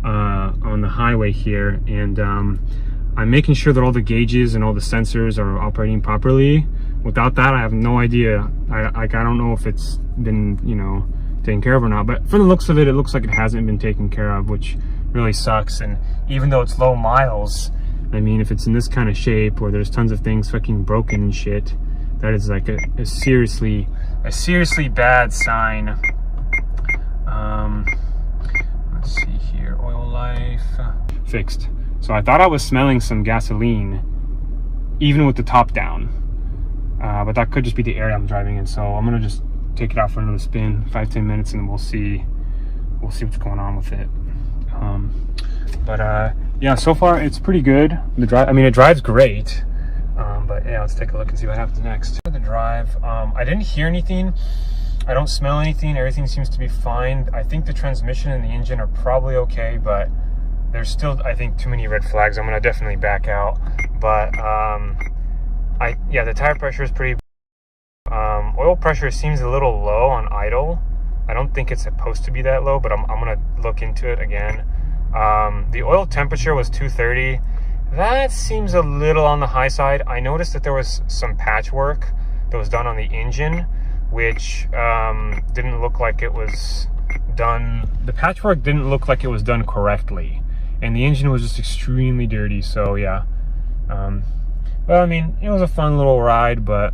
on the highway here, and I'm making sure that all the gauges and all the sensors are operating properly. Without that, I have no idea. I don't know if it's been, you know, taken care of or not, but from the looks of it, it looks like it hasn't been taken care of, which really sucks. And even though it's low miles, I mean, if it's in this kind of shape where there's tons of things fucking broken and shit, that is like a seriously bad sign. Let's see here, oil life fixed. So I thought I was smelling some gasoline even with the top down, but that could just be the area I'm driving in. So I'm gonna just take it out for another spin, 5-10 minutes, and then we'll see what's going on with it. Yeah, so far it's pretty good. The drive, I mean, it drives great, but yeah, let's take a look and see what happens next. The drive, I didn't hear anything, I don't smell anything, everything seems to be fine. I think the transmission and the engine are probably okay, but there's still, I think, too many red flags. I'm gonna definitely back out, but yeah, the tire pressure is pretty. Oil pressure seems a little low on idle. I don't think it's supposed to be that low, but I'm gonna look into it again. The oil temperature was 230. That seems a little on the high side. I noticed that there was some patchwork that was done on the engine, which didn't look like it was done. The patchwork didn't look like it was done correctly, and the engine was just extremely dirty. So yeah, well, I mean, it was a fun little ride, but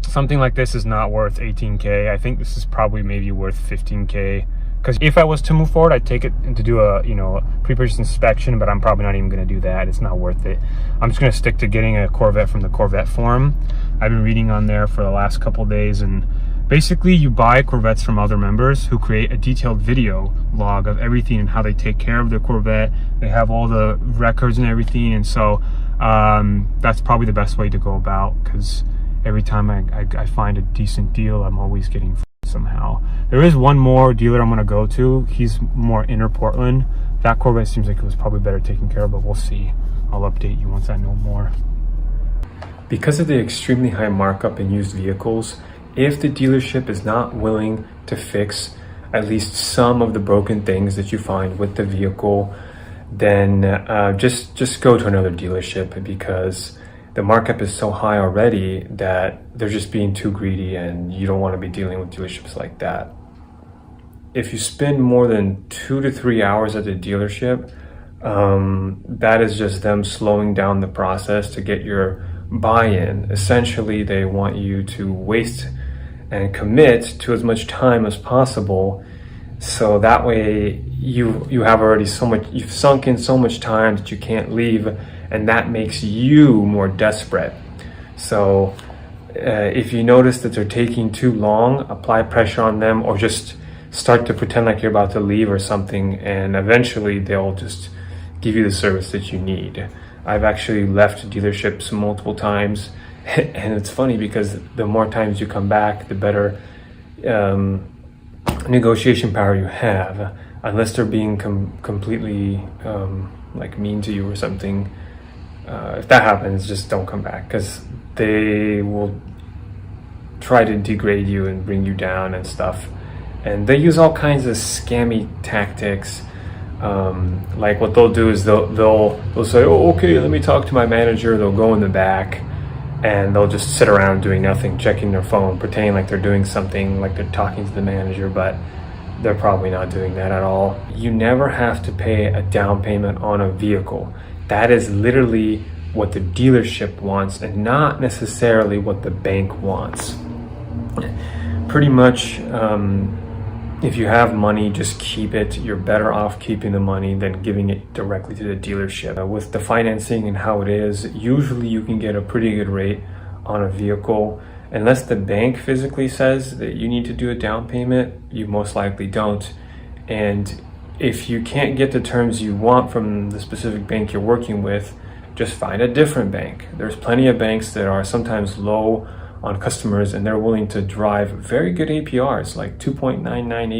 something like this is not worth 18K. I think this is probably maybe worth 15K. Because if I was to move forward, I'd take it to do a, you know, pre-purchase inspection, but I'm probably not even going to do that. It's not worth it. I'm just going to stick to getting a Corvette from the Corvette forum. I've been reading on there for the last couple days, and basically you buy Corvettes from other members who create a detailed video log of everything and how they take care of their Corvette. They have all the records and everything, and so that's probably the best way to go about, because every time I find a decent deal, I'm always getting somehow. There is one more dealer I'm going to go to. He's more inner Portland. That Corvette seems like it was probably better taken care of, but we'll see. I'll update you once I know more. Because of the extremely high markup in used vehicles, if the dealership is not willing to fix at least some of the broken things that you find with the vehicle, then just go to another dealership, because the markup is so high already that they're just being too greedy, and you don't want to be dealing with dealerships like that. If you spend more than 2 to 3 hours at the dealership, that is just them slowing down the process to get your buy-in. Essentially, they want you to waste and commit to as much time as possible, so that way you have already you've sunk in so much time that you can't leave, and that makes you more desperate. So if you notice that they're taking too long, apply pressure on them, or just start to pretend like you're about to leave or something, and eventually they'll just give you the service that you need. I've actually left dealerships multiple times, and it's funny because the more times you come back, the better negotiation power you have, unless they're being completely like mean to you or something. If that happens, just don't come back, because they will try to degrade you and bring you down and stuff. And they use all kinds of scammy tactics. Like what they'll do is they'll say, oh, okay, let me talk to my manager. They'll go in the back and they'll just sit around doing nothing, checking their phone, pretending like they're doing something, like they're talking to the manager, but they're probably not doing that at all. You never have to pay a down payment on a vehicle. That is literally what the dealership wants, and not necessarily what the bank wants. Pretty much If you have money, just keep it. You're better off keeping the money than giving it directly to the dealership. With the financing and how it is, usually you can get a pretty good rate on a vehicle. Unless the bank physically says that you need to do a down payment, you most likely don't. And if you can't get the terms you want from the specific bank you're working with, just find a different bank. There's plenty of banks that are sometimes low on customers and they're willing to drive very good APRs, like 2.99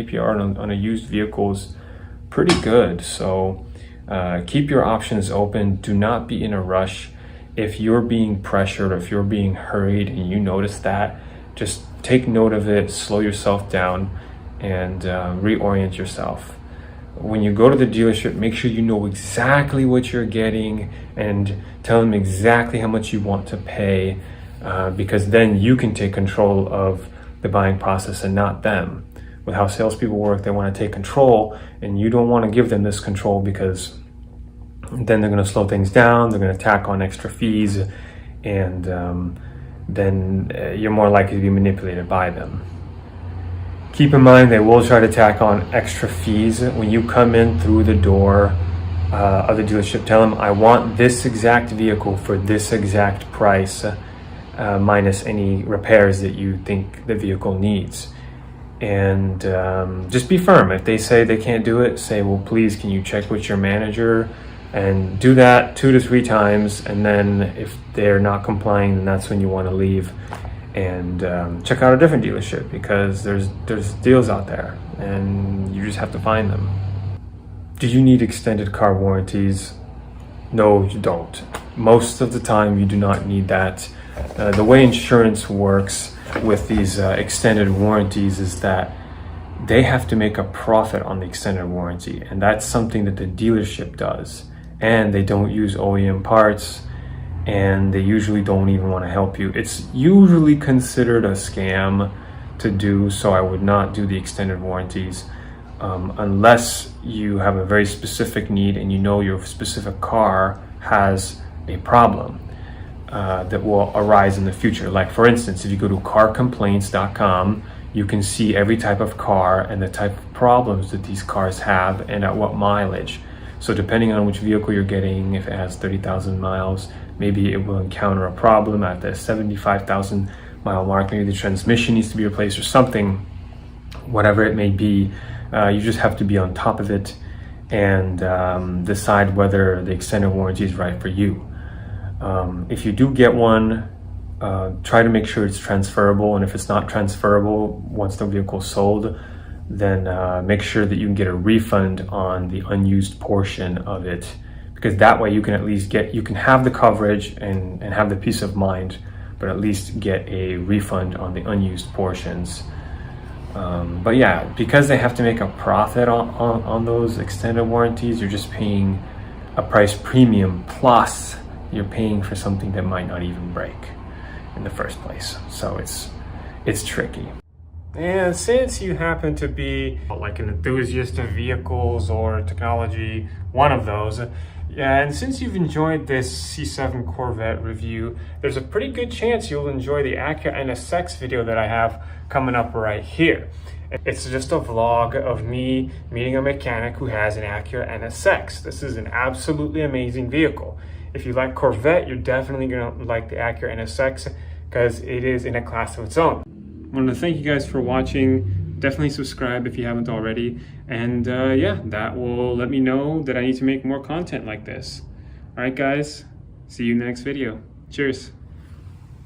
APR on a used vehicle is pretty good. So keep your options open. Do not be in a rush. If you're being pressured, or if you're being hurried and you notice that, just take note of it, slow yourself down, and reorient yourself. When you go to the dealership, make sure you know exactly what you're getting and tell them exactly how much you want to pay, because then you can take control of the buying process and not them. With how salespeople work, they want to take control, and you don't want to give them this control, because then they're going to slow things down, they're going to tack on extra fees, and then you're more likely to be manipulated by them. Keep in mind, they will try to tack on extra fees. When you come in through the door of the dealership, tell them, I want this exact vehicle for this exact price, minus any repairs that you think the vehicle needs. And just be firm. If they say they can't do it, say, well, please, can you check with your manager? And do that 2 to 3 times. And then if they're not complying, then that's when you want to leave and check out a different dealership, because there's deals out there and you just have to find them. Do you need extended car warranties? No, you don't. Most of the time you do not need that. The way insurance works with these extended warranties is that they have to make a profit on the extended warranty, and that's something that the dealership does. And they don't use OEM parts, and they usually don't even want to help you. It's usually considered a scam to do, so I would not do the extended warranties unless you have a very specific need and you know your specific car has a problem that will arise in the future. Like, for instance, if you go to carcomplaints.com, you can see every type of car and the type of problems that these cars have and at what mileage. So depending on which vehicle you're getting, if it has 30,000 miles, maybe it will encounter a problem at the 75,000 mile mark. Maybe the transmission needs to be replaced or something, whatever it may be. You just have to be on top of it and decide whether the extended warranty is right for you. If you do get one, try to make sure it's transferable. And if it's not transferable, once the vehicle is sold, then make sure that you can get a refund on the unused portion of it, because that way you can at least you can have the coverage and have the peace of mind, but at least get a refund on the unused portions. But yeah, because they have to make a profit on those extended warranties, you're just paying a price premium, plus you're paying for something that might not even break in the first place. So it's tricky. And since you happen to be like an enthusiast of vehicles or technology, one of those, and since you've enjoyed this C7 Corvette review, there's a pretty good chance you'll enjoy the Acura NSX video that I have coming up right here. It's just a vlog of me meeting a mechanic who has an Acura NSX. This is an absolutely amazing vehicle. If you like Corvette, you're definitely gonna like the Acura NSX because it is in a class of its own. I want to thank you guys for watching. Definitely subscribe if you haven't already. And yeah, that will let me know that I need to make more content like this. All right, guys, see you in the next video. Cheers.